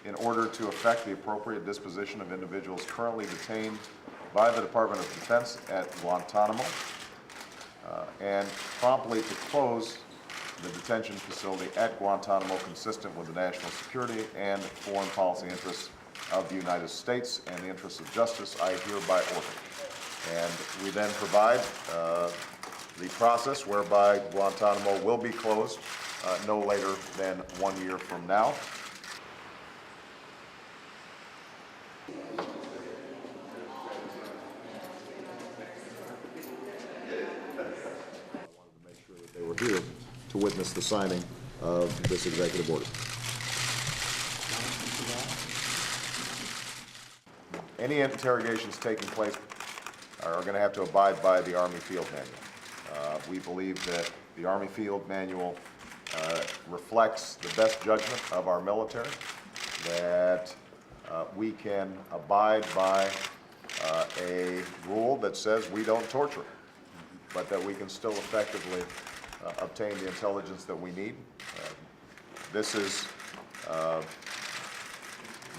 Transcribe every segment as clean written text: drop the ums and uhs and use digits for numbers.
in order to effect the appropriate disposition of individuals currently detained by the Department of Defense at Guantanamo, and promptly to close the detention facility at Guantanamo consistent with the national security and foreign policy interests of the United States and the interests of justice, I hereby order. And we then provide the process whereby Guantanamo will be closed no later than 1 year from now. They were here to witness the signing of this executive order. Any interrogations taking place are going to have to abide by the Army Field Manual. We believe that the Army Field Manual reflects the best judgment of our military, that we can abide by a rule that says we don't torture, but that we can still effectively obtain the intelligence that we need. This is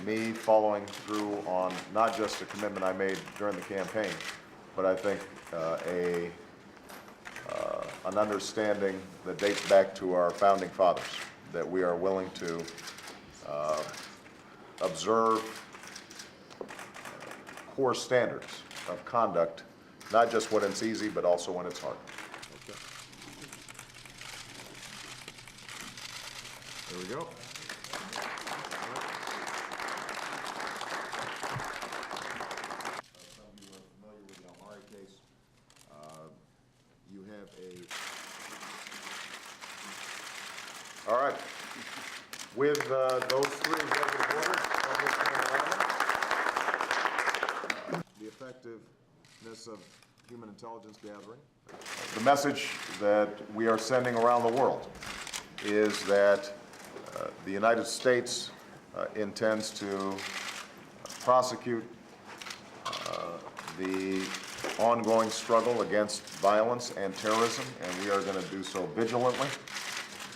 me following through on not just a commitment I made during the campaign, but I think an understanding that dates back to our founding fathers, that we are willing to observe core standards of conduct, not just when it's easy, but also when it's hard. Okay. There we go. Some of you are familiar with the Almari case. You have a... All right. With those three executive orders on this memorandum, the effectiveness of human intelligence gathering. The message that we are sending around the world is that the United States intends to prosecute the ongoing struggle against violence and terrorism, and we are going to do so vigilantly,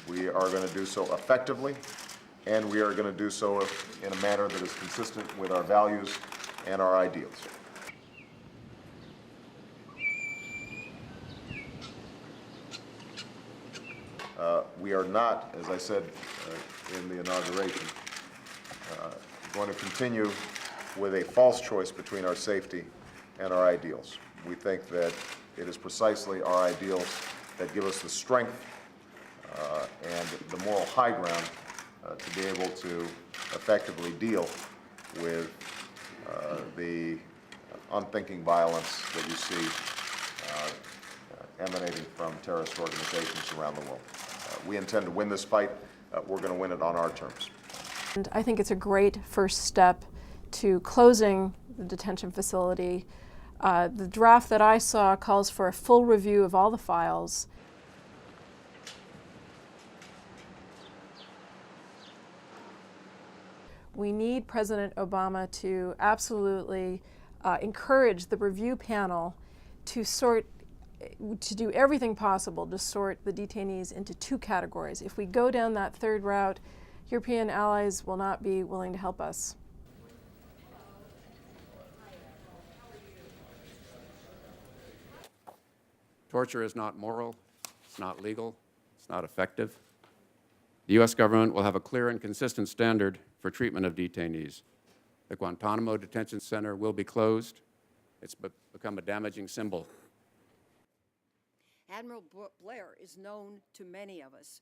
we are going to do so effectively, and we are going to do so in a manner that is consistent with our values and our ideals. We are not, as I said in the inauguration, going to continue with a false choice between our safety and our ideals. We think that it is precisely our ideals that give us the strength and the moral high ground to be able to effectively deal with the unthinking violence that you see emanating from terrorist organizations around the world. We intend to win this fight. We're going to win it on our terms. And I think it's a great first step to closing the detention facility. The draft that I saw calls for a full review of all the files. We need President Obama to absolutely encourage the review panel to do everything possible to sort the detainees into two categories. If we go down that third route, European allies will not be willing to help us. Torture is not moral, it's not legal, it's not effective. The U.S. government will have a clear and consistent standard for treatment of detainees. The Guantanamo Detention Center will be closed. It's become a damaging symbol. Admiral Blair is known to many of us